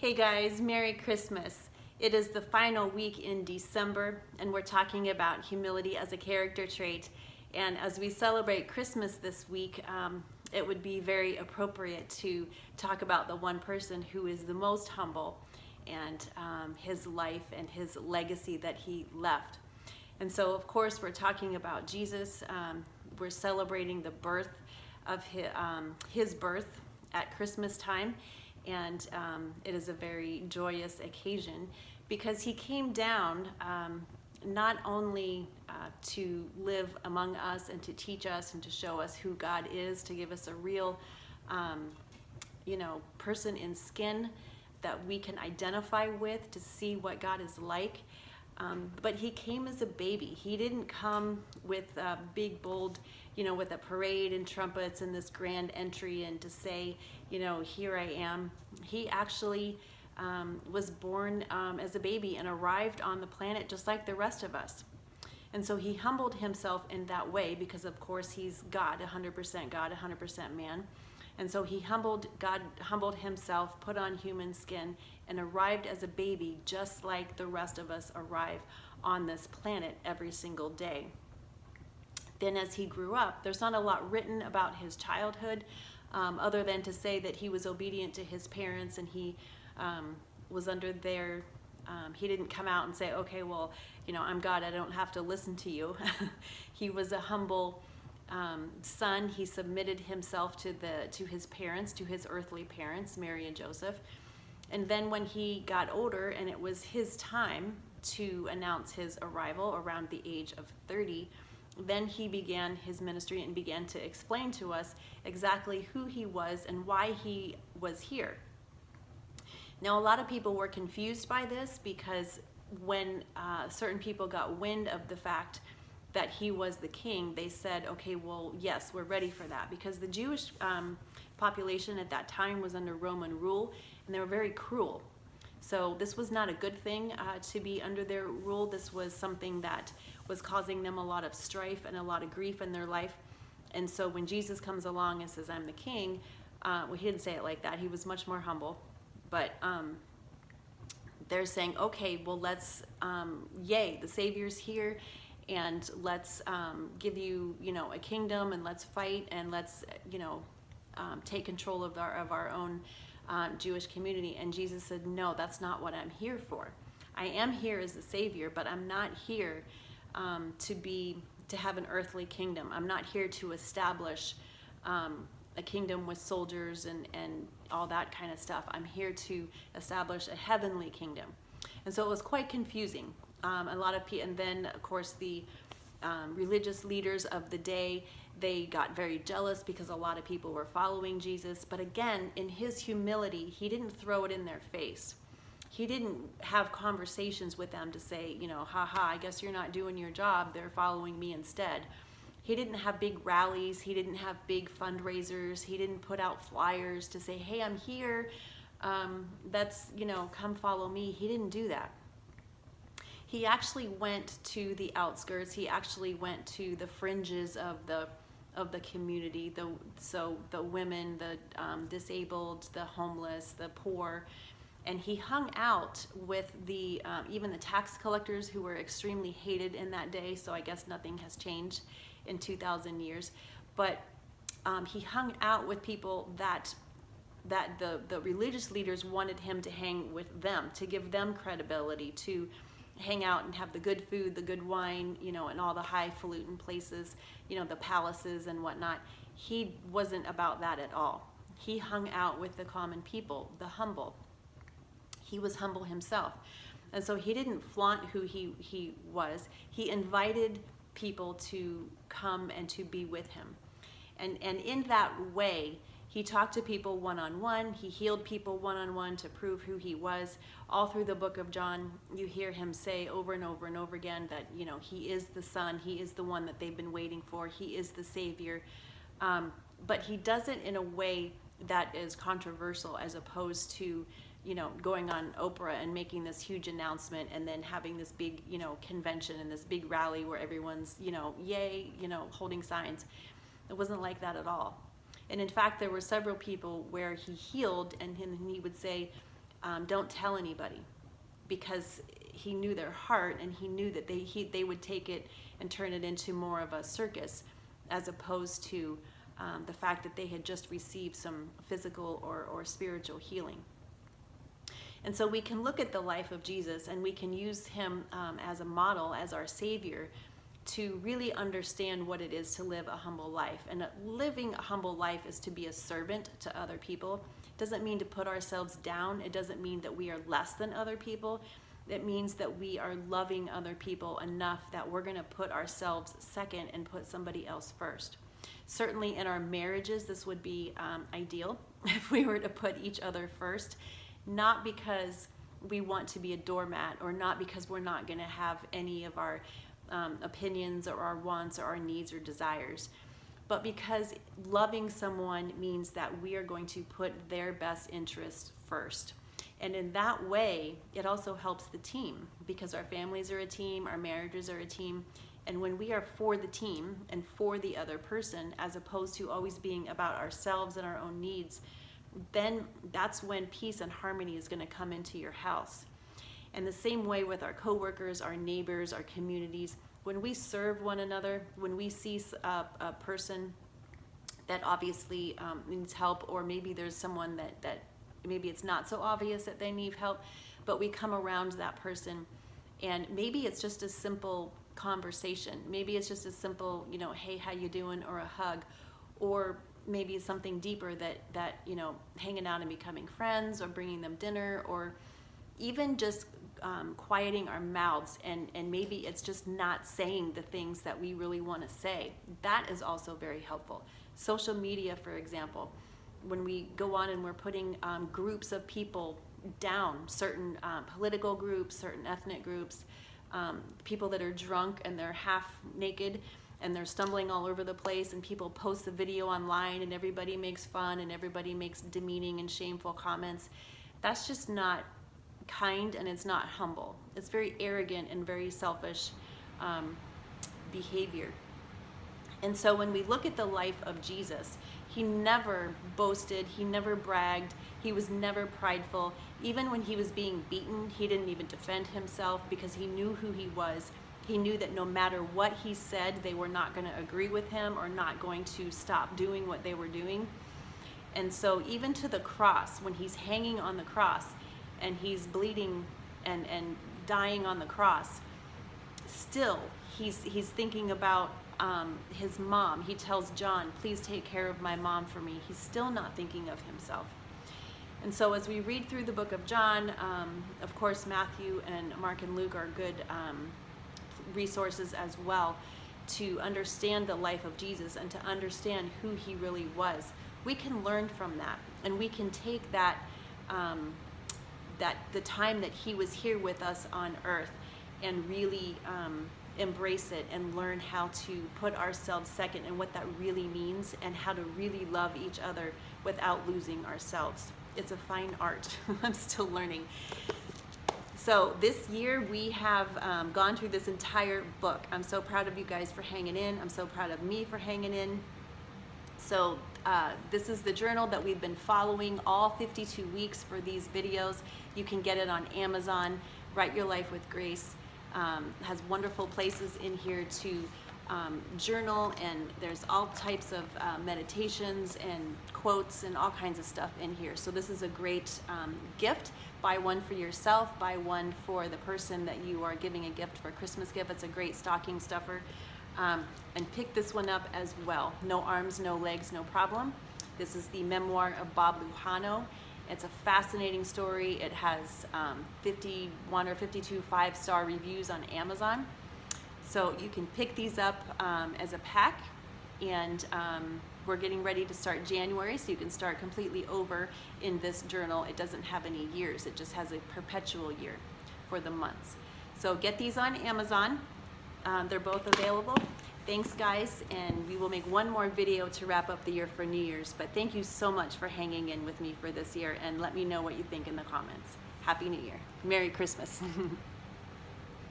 Hey guys, Merry Christmas. It is the final week in December and we're talking about humility as a character trait. And as we celebrate Christmas this week, it would be very appropriate to talk about the one person who is the most humble and his life and his legacy that he left. And so of course we're talking about Jesus. We're celebrating the birth of his birth at Christmas time. And it is a very joyous occasion because he came down not only to live among us and to teach us and to show us who God is, to give us a real, person in skin that we can identify with, to see what God is like. But he came as a baby. He didn't come with a big, bold, with a parade and trumpets and this grand entry and to say, here I am. He actually was born as a baby and arrived on the planet just like the rest of us. And so he humbled himself in that way because, of course, he's God, 100% God, 100% man. And so God humbled himself, put on human skin, and arrived as a baby just like the rest of us arrive on this planet every single day. Then as he grew up, there's not a lot written about his childhood other than to say that he was obedient to his parents and he was under their, he didn't come out and say, okay, well, I'm God, I don't have to listen to you. He was a humble son. He submitted himself to his parents, to his earthly parents, Mary and Joseph. And then when he got older and it was his time to announce his arrival around the age of 30, then he began his ministry and began to explain to us exactly who he was and why he was here. Now, a lot of people were confused by this because when certain people got wind of the fact that he was the king, they said, okay, well, yes, we're ready for that, because the Jewish population at that time was under Roman rule and they were very cruel. So this was not a good thing to be under their rule. This was something that was causing them a lot of strife and a lot of grief in their life. And so when Jesus comes along and says, I'm the king, well, he didn't say it like that. He was much more humble. But they're saying, okay, well, let's, yay, the Savior's here, and let's give you, a kingdom, and let's fight, and let's, take control of our own Jewish community. And Jesus said, no, that's not what I'm here for. I am here as the Savior, but I'm not here to have an earthly kingdom. I'm not here to establish a kingdom with soldiers and all that kind of stuff. I'm here to establish a heavenly kingdom. And so it was quite confusing. A lot of people, and then of course the religious leaders of the day, they got very jealous because a lot of people were following Jesus. But again, in his humility, he didn't throw it in their face. He didn't have conversations with them to say, haha, I guess you're not doing your job. They're following me instead. He didn't have big rallies. He didn't have big fundraisers. He didn't put out flyers to say, hey, I'm here. Come follow me. He didn't do that. He actually went to the outskirts. He actually went to the fringes of the community. So the women, the disabled, the homeless, the poor. And he hung out with the even the tax collectors, who were extremely hated in that day. So I guess nothing has changed in 2,000 years. But he hung out with people that the religious leaders wanted him to hang with them, to give them credibility, to hang out and have the good food, the good wine, and all the highfalutin places, the palaces and whatnot. He wasn't about that at all. He hung out with the common people, the humble. He was humble himself. And so he didn't flaunt who he was. He invited people to come and to be with him. And in that way, he talked to people one-on-one. He healed people one-on-one to prove who he was. All through the book of John, you hear him say over and over and over again that, he is the Son. He is the one that they've been waiting for. He is the Savior. But he does it in a way that is controversial, as opposed to, going on Oprah and making this huge announcement and then having this big, convention and this big rally where everyone's, yay, holding signs. It wasn't like that at all. And in fact, there were several people where he healed and he would say, don't tell anybody, because he knew their heart, and he knew that they would take it and turn it into more of a circus, as opposed to the fact that they had just received some physical or spiritual healing. And so we can look at the life of Jesus, and we can use him as a model, as our Savior, to really understand what it is to live a humble life. And living a humble life is to be a servant to other people. It doesn't mean to put ourselves down. It doesn't mean that we are less than other people. It means that we are loving other people enough that we're going to put ourselves second and put somebody else first. Certainly in our marriages, this would be ideal if we were to put each other first, not because we want to be a doormat, or not because we're not going to have any of our opinions or our wants or our needs or desires, but because loving someone means that we are going to put their best interest first. And in that way, it also helps the team, because our families are a team, our marriages are a team. And when we are for the team and for the other person, as opposed to always being about ourselves and our own needs, then that's when peace and harmony is going to come into your house. And the same way with our coworkers, our neighbors, our communities. When we serve one another, when we see a person that obviously needs help, or maybe there's someone that maybe it's not so obvious that they need help, but we come around that person, and maybe it's just a simple conversation. Maybe it's just a simple, hey, how you doing, or a hug, or maybe it's something deeper that hanging out and becoming friends, or bringing them dinner, or even just quieting our mouths, and maybe it's just not saying the things that we really want to say. That is also very helpful. Social media, for example, when we go on and we're putting groups of people down, certain political groups, certain ethnic groups, people that are drunk and they're half naked and they're stumbling all over the place, and people post the video online and everybody makes fun and everybody makes demeaning and shameful comments. That's just not kind, and it's not humble. It's very arrogant and very selfish behavior. And so when we look at the life of Jesus, he never boasted, he never bragged, he was never prideful. Even when he was being beaten, he didn't even defend himself, because he knew who he was. He knew that no matter what he said, they were not going to agree with him, or not going to stop doing what they were doing. And so even to the cross, when he's hanging on the cross and he's bleeding and dying on the cross, still he's thinking about his mom. He tells John, please take care of my mom for me. He's still not thinking of himself. And so as we read through the book of John, of course Matthew and Mark and Luke are good resources as well, to understand the life of Jesus and to understand who he really was. We can learn from that, and we can take that the time that he was here with us on earth, and really embrace it and learn how to put ourselves second, and what that really means, and how to really love each other without losing ourselves. It's a fine art. I'm still learning. So this year we have gone through this entire book. I'm so proud of you guys for hanging in. I'm so proud of me for hanging in. So this is the journal that we've been following all 52 weeks for these videos. You can get it on Amazon. Write Your Life with Grace has wonderful places in here to journal, and there's all types of meditations and quotes and all kinds of stuff in here. So this is a great gift. Buy one for yourself, buy one for the person that you are giving a gift for, a Christmas gift. It's a great stocking stuffer. And pick this one up as well. No arms, no legs, no problem. This is the memoir of Bob Lujano. It's a fascinating story. It has 51 or 52 5-star reviews on Amazon. So you can pick these up as a pack, and we're getting ready to start January, so you can start completely over in this journal. It doesn't have any years, it just has a perpetual year for the months. So get these on Amazon. They're both available. Thanks guys, and we will make one more video to wrap up the year for New Year's. But thank you so much for hanging in with me for this year, and let me know what you think in the comments. Happy New Year. Merry Christmas.